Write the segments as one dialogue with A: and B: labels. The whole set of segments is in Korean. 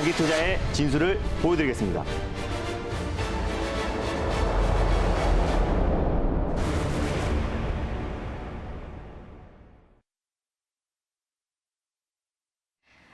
A: 장기 투자의 진수를 보여드리겠습니다.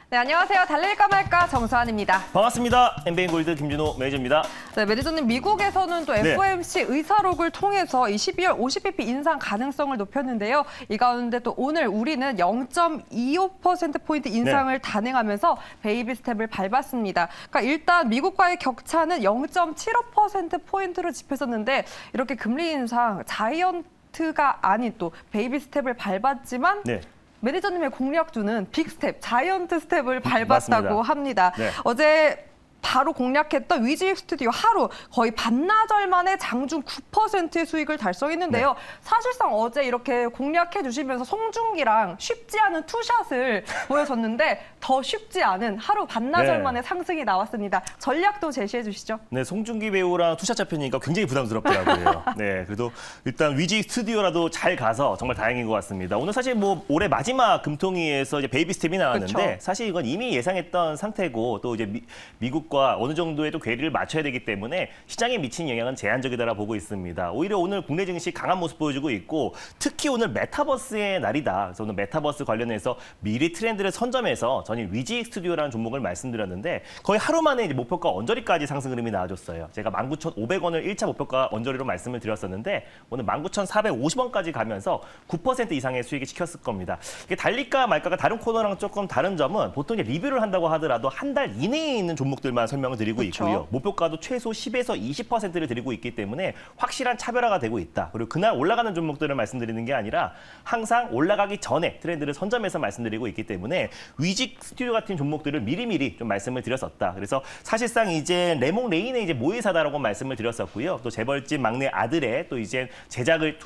B: 네, 안녕하세요. 달릴까 말까 정수환입니다.
A: 반갑습니다. 엠베인골드 김준호 매니저입니다.
B: 네, 매니저님, 미국에서는 또
A: 네.
B: FOMC 의사록을 통해서 이 12월 50bp 인상 가능성을 높였는데요. 이 가운데 또 오늘 우리는 0.25%포인트 인상을 단행하면서 베이비 스텝을 밟았습니다. 그러니까 일단 미국과의 격차는 0.75%포인트로 집혔었는데 이렇게 금리 인상 자이언트가 아닌 또 베이비 스텝을 밟았지만
A: 네.
B: 매니저님의 공략주는 빅스텝, 자이언트 스텝을 밟았다고
A: 맞습니다.
B: 합니다.
A: 네.
B: 어제 바로 공략했던 위즈익 스튜디오 하루 거의 반나절 만에 장중 9%의 수익을 달성했는데요.
A: 네.
B: 사실상 어제 이렇게 공략해 주시면서 송중기랑 쉽지 않은 투샷을 보여줬는데 더 쉽지 않은 하루 반나절
A: 네.
B: 만에 상승이 나왔습니다. 전략도 제시해 주시죠.
A: 네, 송중기 배우랑 투샷 잡히니까 굉장히 부담스럽더라고요. 네, 그래도 일단 위지 스튜디오라도 잘 가서 정말 다행인 것 같습니다. 오늘 사실 뭐 올해 마지막 금통위에서 이제 베이비 스텝이 나왔는데
B: 그쵸.
A: 사실 이건 이미 예상했던 상태고 또 이제 미국과 어느 정도의 또 괴리를 맞춰야 되기 때문에 시장에 미친 영향은 제한적이다라 보고 있습니다. 오히려 오늘 국내 증시 강한 모습 보여주고 있고 특히 오늘 메타버스의 날이다. 그래서 오늘 메타버스 관련해서 미리 트렌드를 선점해서 전일 위지 스튜디오라는 종목을 말씀드렸는데 거의 하루 만에 이제 목표가 언저리까지 상승 흐름이 나와줬어요. 제가 19,500원을 1차 목표가 언저리로 말씀을 드렸었는데 오늘 19,450원까지 가면서 9% 이상의 수익이 지켰을 겁니다. 이게 달릴까 말까가 다른 코너랑 조금 다른 점은 보통 이제 리뷰를 한다고 하더라도 한 달 이내에 있는 종목들만 설명을 드리고
B: 그쵸.
A: 있고요. 목표가도 최소 10에서 20%를 드리고 있기 때문에 확실한 차별화가 되고 있다. 그리고 그날 올라가는 종목들을 말씀드리는 게 아니라 항상 올라가기 전에 트렌드를 선점해서 말씀드리고 있기 때문에 위직 스튜디오 같은 종목들을 미리미리 좀 말씀을 드렸었다. 그래서 사실상 이제 레몽레인의 이제 모의사다라고 말씀을 드렸었고요. 또 재벌집 막내 아들의 또 이제 제작을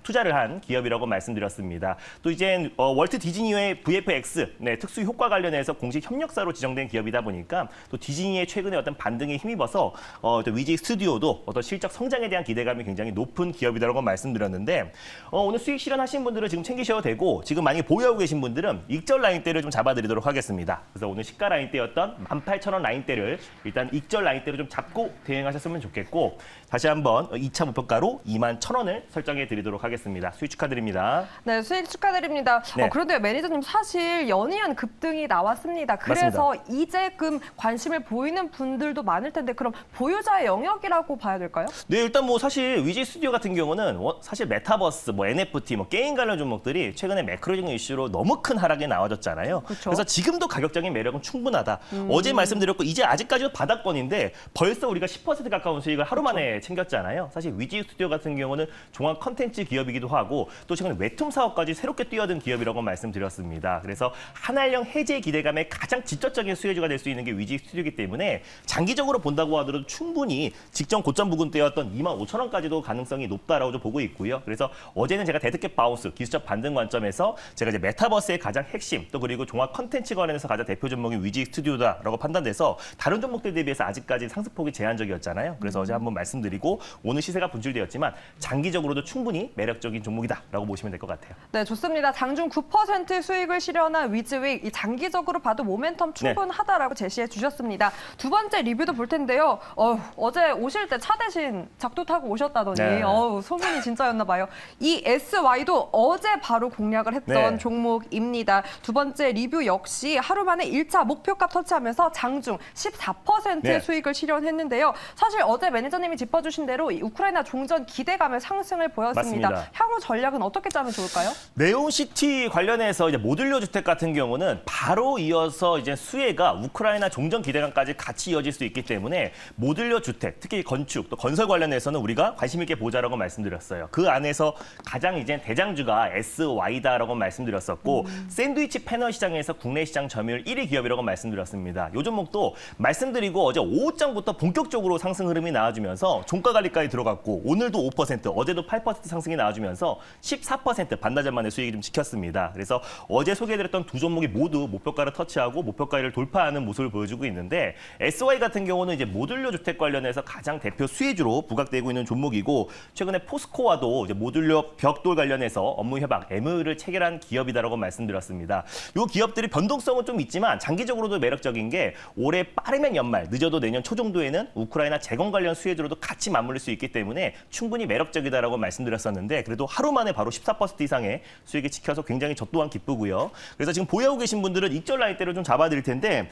A: 투자를 한 기업이라고 말씀드렸습니다. 또 이제 월트 디즈니의 VFX 특수 효과 관련해서 공식 협력사로 지정된 기업이다 보니까 또 디즈니의 최근에 어떤 반등에 힘입어서 또 위지 스튜디오도 어떤 실적 성장에 대한 기대감이 굉장히 높은 기업이다라고 말씀드렸는데 오늘 수익 실현하신 분들은 지금 챙기셔도 되고 지금 만약에 보유하고 계신 분들은 익절 라인대를 좀 잡아드리도록 하겠습니다. 그래서 오늘 시가 라인대였던 18,000원 라인대를 일단 익절 라인대로 좀 잡고 대응하셨으면 좋겠고 다시 한번 2차 목표가로 21,000원을 설정해 드리도록 하겠습니다. 수익 축하드립니다.
B: 네, 수익 축하드립니다.
A: 네.
B: 그런데 매니저님 사실 연이은 급등이 나왔습니다. 그래서 이제금 관심을 보이는 분들도 많을 텐데 그럼 보유자의 영역이라고 봐야 될까요?
A: 네, 일단 뭐 사실 위지 스튜디오 같은 경우는 사실 메타버스, 뭐 NFT, 뭐 게임 관련 종목들이 최근에 매크로적인 이슈로 너무 큰 하락이 나와졌잖아요.
B: 그쵸.
A: 그래서 지금도 가격적인 매력은 충분하다. 어제 말씀드렸고 이제 아직까지도 바닥권인데 벌써 우리가 10% 가까운 수익을 하루 만에 챙겼잖아요. 사실 위지 스튜디오 같은 경우는 종합 컨텐츠 기업이기도 하고 또 최근에 웹툰 사업까지 새롭게 뛰어든 기업이라고 말씀드렸습니다. 그래서 한알령 해제 기대감의 가장 직접적인 수혜주가 될 수 있는 게 위지 스튜디오이기 때문에 장기적으로 본다고 하더라도 충분히 직전 고점 부근대였던 25,000원까지도 가능성이 높다라고 좀 보고 있고요. 그래서 어제는 제가 데드캣 바운스 기술적 반등 관점에서 제가 이제 메타버스의 가장 핵심 또 그리고 종합 컨텐츠 관련해서 가장 대표 종목이 위지 스튜디오다라고 판단돼서 다른 종목들 대비해서 아직까지 상승폭이 제한적이었잖아요. 그래서 어제 한번 말씀드리고 오늘 시세가 분출되었지만 장기적으로도 충분히 매력적인 종목이다라고 보시면 될 것 같아요.
B: 네, 좋습니다. 장중 9% 수익을 실현한 위즈윅, 이 장기적으로 봐도 모멘텀 충분하다라고 제시해 주셨습니다. 두 번째 리뷰도 볼 텐데요. 어제 오실 때 차 대신 작두 타고 오셨다더니
A: 네.
B: 소문이 진짜였나 봐요. 이 SY도 어제 바로 공략을 했던
A: 네.
B: 종목입니다. 두 번째 리뷰 역시 하루 만에 1차 목표값 터치하면서 장중 14%의
A: 네.
B: 수익을 실현했는데요. 사실 어제 매니저님이 짚어주신 대로 이 우크라이나 종전 기대감의 상승을 보였습니다.
A: 맞습니다.
B: 향후 전략은 어떻게 짜면 좋을까요?
A: 네온시티 관련해서 이제 모듈러 주택 같은 경우는 바로 이어서 이제 수혜가 우크라이나 종전 기대감까지 같이 이어질 수 있기 때문에 모듈러 주택, 특히 건축, 또 건설 관련해서는 우리가 관심 있게 보자라고 말씀드렸어요. 그 안에서 가장 이제 대장주가 SY다라고 말씀드렸었고 샌드위치 패널 시장에서 국내 시장 점유율 1위 기업이라고 말씀드렸습니다. 요 종목도 말씀드리고 어제 오후장부터 본격적으로 상승 흐름이 나와주면서 종가 관리까지 들어갔고 오늘도 5%, 어제도 8% 상승이 나와주면서 14% 반나절 만에 수익이 좀 지켰습니다. 그래서 어제 소개해드렸던 두 종목이 모두 목표가를 터치하고 목표가를 돌파하는 모습을 보여주고 있는데 SY 같은 경우는 이제 모듈러 주택 관련해서 가장 대표 수혜주로 부각되고 있는 종목이고 최근에 포스코와도 이제 모듈러 벽돌 관련해서 업무 협약 MOU를 체결한 기업이다라고 말씀드렸습니다. 이 기업들이 변동성은 좀 있지만 장기적으로도 매력적인 게 올해 빠르면 연말, 늦어도 내년 초 정도에는 우크라이나 재건 관련 수혜주로도 같이 맞물릴 수 있기 때문에 충분히 매력적이다라고 말씀드렸었는데 그래도 하루 만에 바로 14% 이상의 수익이 지켜서 굉장히 저 또한 기쁘고요. 그래서 지금 보유하고 계신 분들은 익절 라인대를 좀 잡아드릴 텐데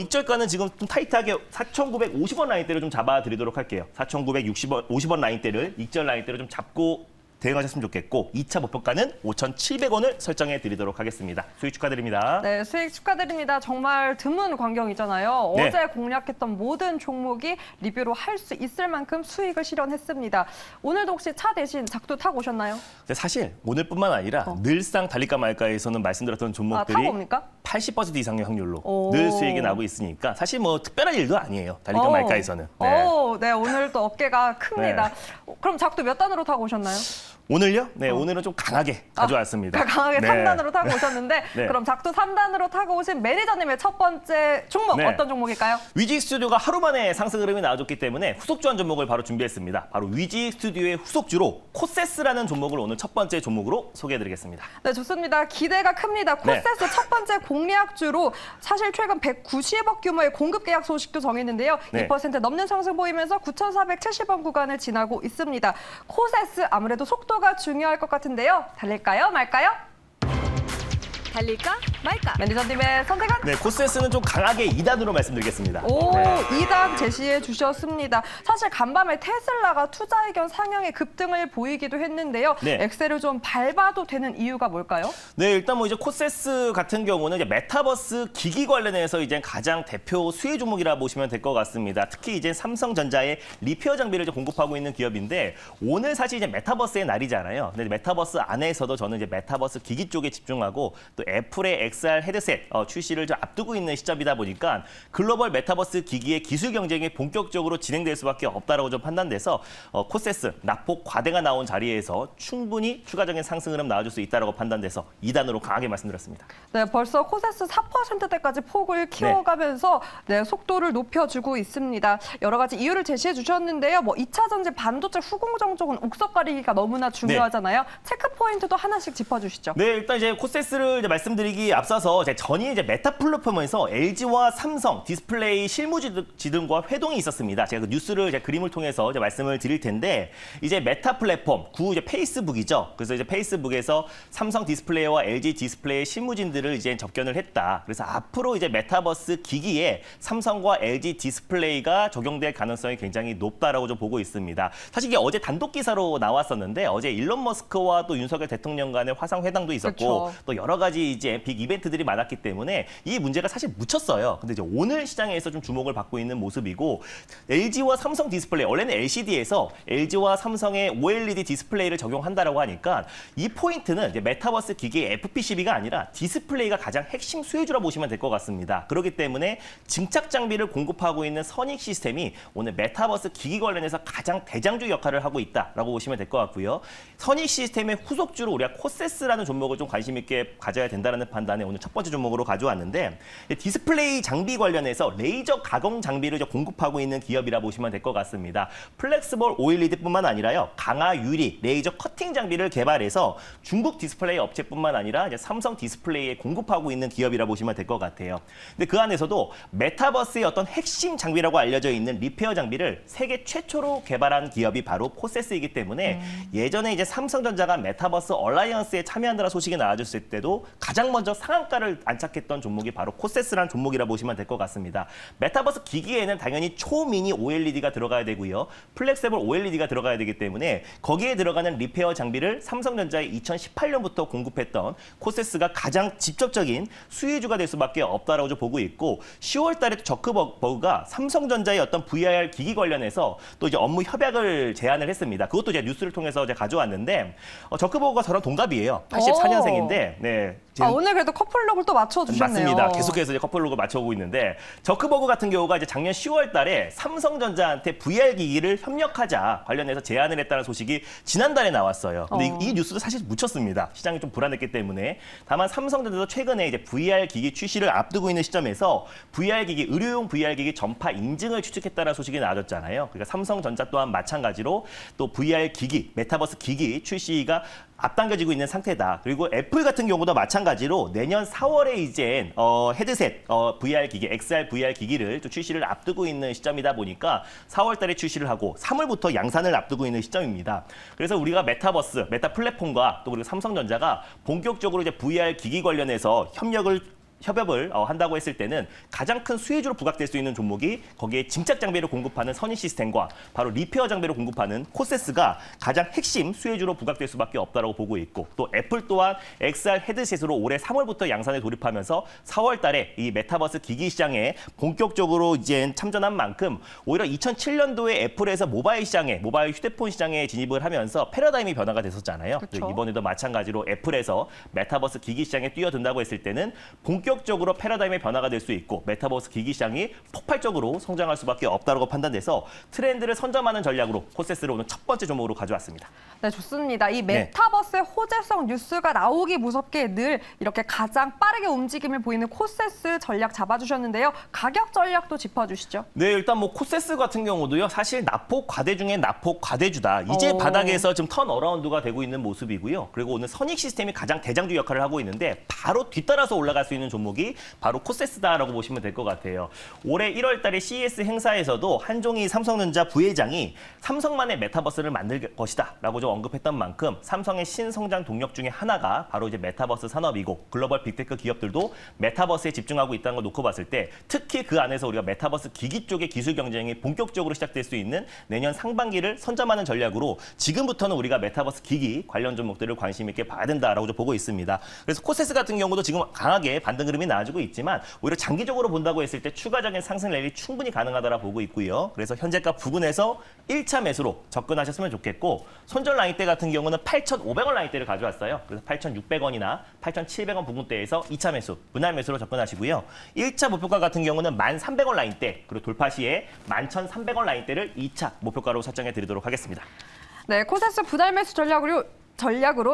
A: 익절가는 지금 좀 타이트하게 4,950원 라인대를 좀 잡아드리도록 할게요. 4,950원 라인대를 익절 라인대로 좀 잡고 대응하셨으면 좋겠고 2차 목표가는 5,700원을 설정해 드리도록 하겠습니다. 수익 축하드립니다.
B: 네, 수익 축하드립니다. 정말 드문 광경이잖아요.
A: 네.
B: 어제 공략했던 모든 종목이 리뷰로 할 수 있을 만큼 수익을 실현했습니다. 오늘도 혹시 차 대신 작두 타고 오셨나요?
A: 근데 사실 오늘뿐만 아니라 늘상 달릴까 말까에서는 말씀드렸던 종목들이
B: 타고 옵니까?
A: 80% 이상의 확률로
B: 오.
A: 늘 수익이 나고 있으니까 사실 뭐 특별한 일도 아니에요. 달릴까 말까에서는. 네.
B: 네, 오늘 또 어깨가 큽니다. 그럼 작두 몇 단으로 타고 오셨나요?
A: 오늘요? 네, 오늘은 좀 강하게 가져왔습니다.
B: 강하게
A: 네.
B: 3단으로 타고 오셨는데
A: 네.
B: 그럼 작두 3단으로 타고 오신 매니저님의 첫 번째 종목
A: 네.
B: 어떤 종목일까요?
A: 위지 스튜디오가 하루 만에 상승 흐름이 나와줬기 때문에 후속주 한 종목을 바로 준비했습니다. 바로 위지 스튜디오의 후속주로 코세스라는 종목을 오늘 첫 번째 종목으로 소개해드리겠습니다.
B: 네, 좋습니다. 기대가 큽니다. 코세스 첫 번째 공략주로 사실 최근 190억 규모의 공급 계약 소식도 정했는데요.
A: 네.
B: 2% 넘는 상승 보이면서 9,470원 구간을 지나고 있습니다. 코세스 아무래도 속도가 중요할 것 같은데요. 달릴까요? 말까요?
C: 달릴까 말까?
B: 매니저님의 선택은?
A: 네, 코세스는 좀 강하게 2단으로 말씀드리겠습니다.
B: 오,
A: 네.
B: 2단 제시해 주셨습니다. 사실 간밤에 테슬라가 투자 의견 상향의 급등을 보이기도 했는데요.
A: 네.
B: 엑셀을 좀 밟아도 되는 이유가 뭘까요?
A: 네, 일단 뭐 이제 코세스 같은 경우는 이제 메타버스 기기 관련해서 이제 가장 대표 수혜 종목이라 보시면 될 것 같습니다. 특히 이제 삼성전자의 리페어 장비를 이제 공급하고 있는 기업인데 오늘 사실 이제 메타버스의 날이잖아요. 근데 메타버스 안에서도 저는 이제 메타버스 기기 쪽에 집중하고 또 애플의 XR 헤드셋 출시를 좀 앞두고 있는 시점이다 보니까 글로벌 메타버스 기기의 기술 경쟁이 본격적으로 진행될 수밖에 없다라고 좀 판단돼서 코세스 낙폭 과대가 나온 자리에서 충분히 추가적인 상승 흐름 나와줄 수 있다라고 판단돼서 2단으로 강하게 말씀드렸습니다.
B: 네, 벌써 코세스 4%대까지 폭을 키워가면서 네, 속도를 높여주고 있습니다. 여러 가지 이유를 제시해 주셨는데요. 뭐 2차 전지 반도체 후공정 쪽은 옥석 가리기가 너무나 중요하잖아요. 체크 포인트도 하나씩 짚어주시죠.
A: 네, 일단 이제 코세스를 이제 말씀드리기 앞서서 전이 이제 메타 플랫폼에서 LG와 삼성 디스플레이 실무지등과 회동이 있었습니다. 제가 그 뉴스를 그림을 통해서 이제 말씀을 드릴 텐데 이제 메타 플랫폼 구 이제 페이스북이죠. 그래서 이제 페이스북에서 삼성 디스플레이와 LG 디스플레이 실무진들을 이제 접견을 했다. 그래서 앞으로 이제 메타버스 기기에 삼성과 LG 디스플레이가 적용될 가능성이 굉장히 높다라고 좀 보고 있습니다. 사실 이게 어제 단독 기사로 나왔었는데 어제 일론 머스크와 또 윤석열 대통령 간의 화상 회담도 있었고
B: 그쵸.
A: 또 여러 가지 이제 빅 이벤트들이 많았기 때문에 이 문제가 사실 묻혔어요. 근데 이제 오늘 시장에서 좀 주목을 받고 있는 모습이고 LG와 삼성 디스플레이 원래는 LCD에서 LG와 삼성의 OLED 디스플레이를 적용한다라고 하니까 이 포인트는 이제 메타버스 기기의 FPCB가 아니라 디스플레이가 가장 핵심 수혜주라 보시면 될 것 같습니다. 그렇기 때문에 증착 장비를 공급하고 있는 선익 시스템이 오늘 메타버스 기기 관련해서 가장 대장주 역할을 하고 있다라고 보시면 될 것 같고요. 선익 시스템의 후속주로 우리가 코세스라는 종목을 좀 관심 있게 가져야 된다는 판단에 오늘 첫 번째 종목으로 가져왔는데 디스플레이 장비 관련해서 레이저 가공 장비를 공급하고 있는 기업이라 보시면 될 것 같습니다. 플렉스볼 OLED뿐만 아니라요. 강화 유리 레이저 커팅 장비를 개발해서 중국 디스플레이 업체뿐만 아니라 이제 삼성 디스플레이에 공급하고 있는 기업이라 보시면 될 것 같아요. 근데 그 안에서도 메타버스의 어떤 핵심 장비라고 알려져 있는 리페어 장비를 세계 최초로 개발한 기업이 바로 코세스이기 때문에 예전에 이제 삼성전자가 메타버스 얼라이언스에 참여한다는 소식이 나와줬을 때도 가장 먼저 상한가를 안착했던 종목이 바로 코세스라는 종목이라 보시면 될 것 같습니다. 메타버스 기기에는 당연히 초미니 OLED가 들어가야 되고요. 플렉서블 OLED가 들어가야 되기 때문에 거기에 들어가는 리페어 장비를 삼성전자에 2018년부터 공급했던 코세스가 가장 직접적인 수혜주가 될 수밖에 없다라고 좀 보고 있고 10월 달에 저크버그가 삼성전자의 어떤 VR 기기 관련해서 또 이제 업무 협약을 제안을 했습니다. 그것도 제가 뉴스를 통해서 제가 가져왔는데 저크버그가 저랑 동갑이에요. 84년생인데 네.
B: 오늘 그래도 커플룩을 또 맞춰주셨네요.
A: 맞습니다. 계속해서 이제 커플룩을 맞춰오고 있는데 저크버그 같은 경우가 이제 작년 10월 달에 삼성전자한테 VR 기기를 협력하자 관련해서 제안을 했다는 소식이 지난달에 나왔어요. 근데 이 뉴스도 사실 묻혔습니다. 시장이 좀 불안했기 때문에. 다만 삼성전자도 최근에 이제 VR 기기 출시를 앞두고 있는 시점에서 VR 기기, 의료용 VR 기기 전파 인증을 추측했다는 소식이 나왔잖아요. 그러니까 삼성전자 또한 마찬가지로 또 VR 기기, 메타버스 기기 출시가 앞당겨지고 있는 상태다. 그리고 애플 같은 경우도 마찬가지로 내년 4월에 이제 헤드셋 VR 기기, XR VR 기기를 또 출시를 앞두고 있는 시점이다 보니까 4월 달에 출시를 하고 3월부터 양산을 앞두고 있는 시점입니다. 그래서 우리가 메타버스, 메타 플랫폼과 또 그리고 삼성전자가 본격적으로 이제 VR 기기 관련해서 협업을 한다고 했을 때는 가장 큰 수혜주로 부각될 수 있는 종목이 거기에 증착 장비를 공급하는 선의 시스템과 바로 리페어 장비를 공급하는 코세스가 가장 핵심 수혜주로 부각될 수밖에 없다고 보고 있고 또 애플 또한 XR 헤드셋으로 올해 3월부터 양산에 돌입하면서 4월 달에 이 메타버스 기기 시장에 본격적으로 이제 참전한 만큼 오히려 2007년도에 애플에서 모바일 휴대폰 시장에 진입을 하면서 패러다임이 변화가 됐었잖아요.
B: 그렇죠.
A: 이번에도 마찬가지로 애플에서 메타버스 기기 시장에 뛰어든다고 했을 때는 본격적으로 패러다임의 변화가 될 수 있고 메타버스 기기 시장이 폭발적으로 성장할 수밖에 없다고 판단돼서 트렌드를 선점하는 전략으로 코세스를 오늘 첫 번째 종목으로 가져왔습니다.
B: 네, 좋습니다. 이 메타버스의 호재성 뉴스가 나오기 무섭게 늘 이렇게 가장 빠르게 움직임을 보이는 코세스 전략 잡아주셨는데요. 가격 전략도 짚어주시죠.
A: 네, 일단 뭐 코세스 같은 경우도요. 사실 낙폭 과대 중에 낙폭 과대주다. 이제 바닥에서 좀 턴어라운드가 되고 있는 모습이고요. 그리고 오늘 선익 시스템이 가장 대장주 역할을 하고 있는데 바로 뒤따라서 올라갈 수 있는 종목이 바로 코세스다라고 보시면 될 것 같아요. 올해 1월 달에 CES 행사에서도 한종희 삼성전자 부회장이 삼성만의 메타버스를 만들 것이다 라고 좀 언급했던 만큼 삼성의 신성장 동력 중에 하나가 바로 이제 메타버스 산업이고 글로벌 빅테크 기업들도 메타버스에 집중하고 있다는 걸 놓고 봤을 때 특히 그 안에서 우리가 메타버스 기기 쪽의 기술 경쟁이 본격적으로 시작될 수 있는 내년 상반기를 선점하는 전략으로 지금부터는 우리가 메타버스 기기 관련 종목들을 관심 있게 봐야 된다라고 좀 보고 있습니다. 그래서 코세스 같은 경우도 지금 강하게 반등 흐름이 나와주고 있지만 오히려 장기적으로 본다고 했을 때 추가적인 상승 랠리 충분히 가능하다라 보고 있고요. 그래서 현재가 부근에서 1차 매수로 접근하셨으면 좋겠고 손절 라인대 같은 경우는 8,500원 라인대를 가져왔어요. 그래서 8,600원이나 8,700원 부근대에서 2차 매수, 분할 매수로 접근하시고요. 1차 목표가 같은 경우는 1,300원 라인대 그리고 돌파 시에 11,300원 라인대를 2차 목표가로 설정해 드리도록 하겠습니다.
B: 네, 코세스 분할 매수 전략으로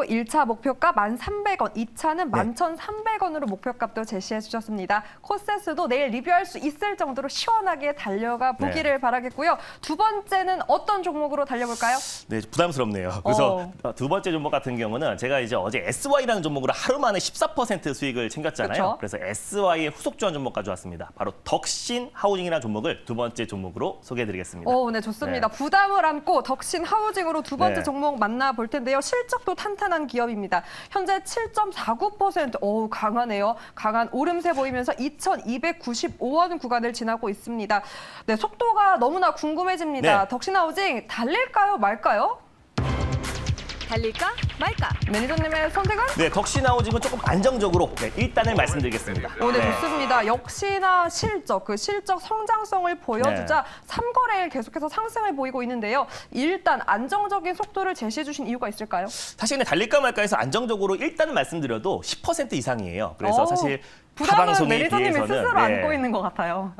B: 1차 목표가 1,300원, 2차는 11,300원으로 목표값도 제시해 주셨습니다. 코세스도 내일 리뷰할 수 있을 정도로 시원하게 달려가 보기를 바라겠고요. 두 번째는 어떤 종목으로 달려볼까요?
A: 네, 부담스럽네요. 그래서 두 번째 종목 같은 경우는 제가 이제 어제 SY라는 종목으로 하루 만에 14% 수익을 챙겼잖아요.
B: 그렇죠?
A: 그래서 SY의 후속 주한 종목 가져왔습니다. 바로 덕신 하우징이라는 종목을 두 번째 종목으로 소개해드리겠습니다.
B: 네, 좋습니다. 부담을 안고 덕신 하우징으로 두 번째 종목 만나볼 텐데요. 실적도 탄탄한 기업입니다. 현재 7.49%, 강하네요. 강한 오름세 보이면서 2,295원 구간을 지나고 있습니다. 네, 속도가 너무나 궁금해집니다.
A: 네.
B: 덕신 하우징 달릴까요, 말까요?
C: 달릴까 말까?
B: 매니저님의 선택은?
A: 네, 덕신 하우징은 조금 안정적으로 일단을 말씀드리겠습니다.
B: 네, 좋습니다. 역시나 실적 성장성을 보여주자 3거래일 계속해서 상승을 보이고 있는데요. 일단 안정적인 속도를 제시해 주신 이유가 있을까요?
A: 사실 근데 달릴까 말까에서 안정적으로 일단은 말씀드려도 10% 이상이에요. 그래서 사실
B: 부담은
A: 타방송에
B: 매니저님이
A: 비해서는
B: 스스로 안고 있는 것 같아요.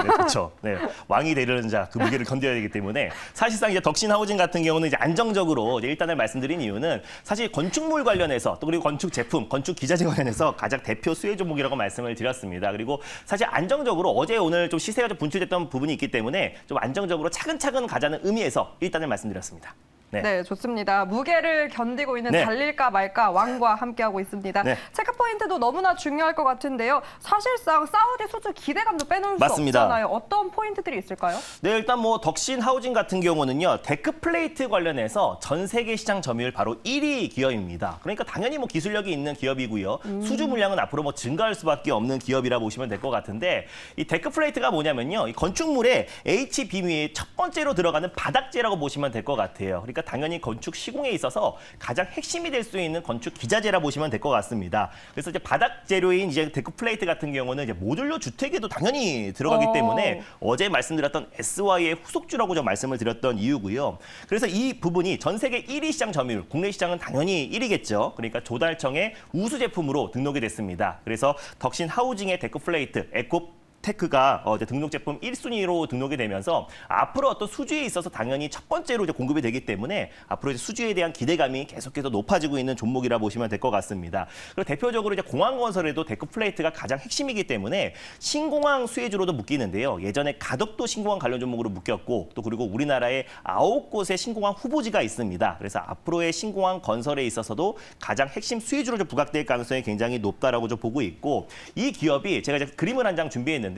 A: 네, 그렇죠. 네, 왕이 되려는 자 그 무게를 견뎌야 되기 때문에 사실상 이제 덕신 하우징 같은 경우는 이제 안정적으로 이제 일단을 말씀드린 이유는 사실 건축물 관련해서 또 그리고 건축 제품, 건축 기자재 관련해서 가장 대표 수혜 종목이라고 말씀을 드렸습니다. 그리고 사실 안정적으로 어제 오늘 좀 시세가 좀 분출됐던 부분이 있기 때문에 좀 안정적으로 차근차근 가자는 의미에서 일단을 말씀드렸습니다.
B: 네, 좋습니다. 무게를 견디고 있는 달릴까 말까 왕과 함께하고 있습니다. 체크 포인트도 너무나 중요할 것 같은데요. 사실상 사우디 수주 기대감도 빼놓을 수 없잖아요. 어떤 포인트들이 있을까요?
A: 네, 일단 뭐 덕신 하우징 같은 경우는요. 데크 플레이트 관련해서 전 세계 시장 점유율 바로 1위 기업입니다. 그러니까 당연히 뭐 기술력이 있는 기업이고요. 수주 물량은 앞으로 뭐 증가할 수밖에 없는 기업이라 보시면 될 것 같은데 이 데크 플레이트가 뭐냐면요. 이 건축물에 HBM의 첫 번째로 들어가는 바닥재라고 보시면 될 것 같아요. 그러니까 그러니까 당연히 건축 시공에 있어서 가장 핵심이 될 수 있는 건축 기자재라 보시면 될 것 같습니다. 그래서 이제 바닥 재료인 이제 데크 플레이트 같은 경우는 이제 모듈러 주택에도 당연히 들어가기 때문에 어제 말씀드렸던 SY의 후속주라고 좀 말씀을 드렸던 이유고요. 그래서 이 부분이 전 세계 1위 시장 점유율, 국내 시장은 당연히 1위겠죠. 그러니까 조달청의 우수 제품으로 등록이 됐습니다. 그래서 덕신 하우징의 데크 플레이트, 에코 테크가 이제 등록 제품 1순위로 등록이 되면서 앞으로 어떤 수주에 있어서 당연히 첫 번째로 이제 공급이 되기 때문에 앞으로 이제 수주에 대한 기대감이 계속해서 높아지고 있는 종목이라 보시면 될 것 같습니다. 그리고 대표적으로 이제 공항 건설에도 데크 플레이트가 가장 핵심이기 때문에 신공항 수혜주로도 묶이는데요. 예전에 가덕도 신공항 관련 종목으로 묶였고 또 그리고 우리나라에 9곳의 신공항 후보지가 있습니다. 그래서 앞으로의 신공항 건설에 있어서도 가장 핵심 수혜주로 좀 부각될 가능성이 굉장히 높다라고 좀 보고 있고 이 기업이 제가 이제 그림을 한 장 준비했는데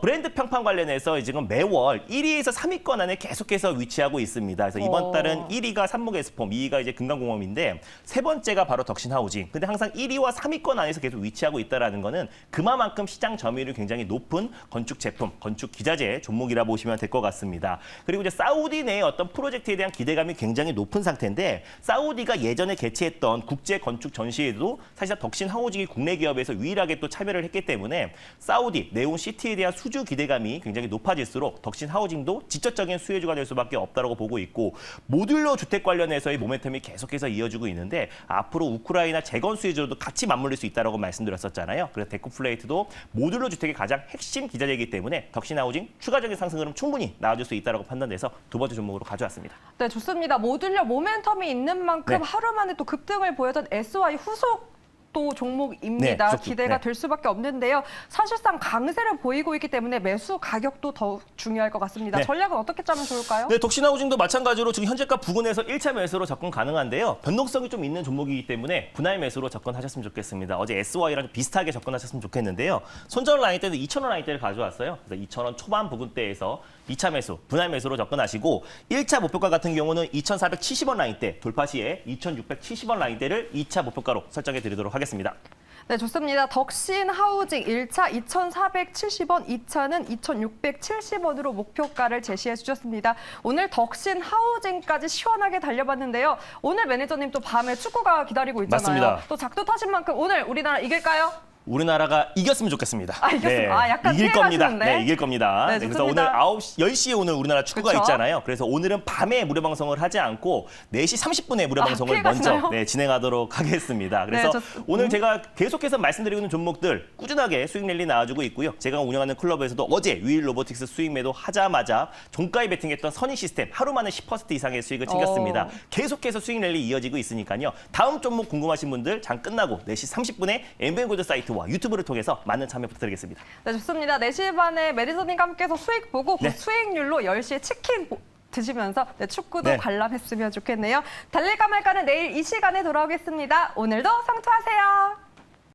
A: 브랜드 평판 관련해서 지금 매월 1위에서 3위권 안에 계속해서 위치하고 있습니다. 그래서 이번 달은 1위가 삼목에스폼, 2위가 이제 금강공업인데 세 번째가 바로 덕신하우징. 근데 항상 1위와 3위권 안에서 계속 위치하고 있다라는 거는 그만큼 시장 점유율이 굉장히 높은 건축 제품, 건축 기자재 종목이라 보시면 될 것 같습니다. 그리고 이제 사우디 내의 어떤 프로젝트에 대한 기대감이 굉장히 높은 상태인데 사우디가 예전에 개최했던 국제 건축 전시회도 사실 덕신하우징이 국내 기업에서 유일하게 또 참여를 했기 때문에 사우디 네온시티에 대한 수주 기대감이 굉장히 높아질수록 덕신 하우징도 직접적인 수혜주가 될 수밖에 없다고 보고 있고 모듈러 주택 관련해서의 모멘텀이 계속해서 이어지고 있는데 앞으로 우크라이나 재건 수혜주로도 같이 맞물릴 수 있다고 말씀드렸었잖아요. 그래서 데크 플레이트도 모듈러 주택의 가장 핵심 기자재이기 때문에 덕신 하우징 추가적인 상승 흐름 충분히 나와줄 수 있다고 판단돼서 두 번째 종목으로 가져왔습니다.
B: 네, 좋습니다. 모듈러 모멘텀이 있는 만큼
A: 네.
B: 하루 만에 또 급등을 보였던 SY 후속 또 종목입니다.
A: 네,
B: 기대가 될 수밖에 없는데요. 사실상 강세를 보이고 있기 때문에 매수 가격도 더욱 중요할 것 같습니다.
A: 네.
B: 전략은 어떻게 짜면 좋을까요?
A: 네, 덕신하우징도 마찬가지로 지금 현재가 부근에서 1차 매수로 접근 가능한데요. 변동성이 좀 있는 종목이기 때문에 분할 매수로 접근하셨으면 좋겠습니다. 어제 SY랑 비슷하게 접근하셨으면 좋겠는데요. 손절 라인 때는 2,000원 라인대를 가져왔어요. 그래서 2,000원 초반 부근대에서 2차 매수, 분할 매수로 접근하시고 1차 목표가 같은 경우는 2,470원 라인대 돌파 시에 2,670원 라인대를 2차 목표가로 설정해 드리도록 하겠습니다.
B: 네, 좋습니다. 덕신 하우징 1차 2,470원, 2차는 2,670원으로 목표가를 제시해 주셨습니다. 오늘 덕신 하우징까지 시원하게 달려봤는데요. 오늘 매니저님 또 밤에 축구가 기다리고 있잖아요.
A: 맞습니다.
B: 또 작두 타신 만큼 오늘 우리나라 이길까요?
A: 우리나라가 이겼으면 좋겠습니다.
B: 이겼습니다. 약간
A: 이길 겁니다.
B: 피해가시는데?
A: 네, 이길 겁니다.
B: 네,
A: 그래서 오늘
B: 좋습니다.
A: 10시에 오늘 우리나라 축구가
B: 그쵸?
A: 있잖아요. 그래서 오늘은 밤에 무료 방송을 하지 않고 4시 30분에 무료 방송을
B: 피해가시나요?
A: 먼저 진행하도록 하겠습니다. 그래서 오늘 제가 계속해서 말씀드리고 있는 종목들 꾸준하게 수익 랠리 나와주고 있고요. 제가 운영하는 클럽에서도 어제 위일 로보틱스 수익 매도 하자마자 종가에 베팅했던 선의 시스템 하루 만에 10% 이상의 수익을 챙겼습니다. 계속해서 수익 랠리 이어지고 있으니까요. 다음 종목 궁금하신 분들 장 끝나고 4시 30분에 엠베고드 사이트와 유튜브를 통해서 많은 참여 부탁드리겠습니다.
B: 네, 좋습니다. 4시 반에 매니저님과 함께해서 수익 보고 그
A: 네.
B: 수익률로 10시에 치킨 드시면서 축구도
A: 네.
B: 관람했으면 좋겠네요. 달릴까 말까는 내일 이 시간에 돌아오겠습니다. 오늘도 성투하세요.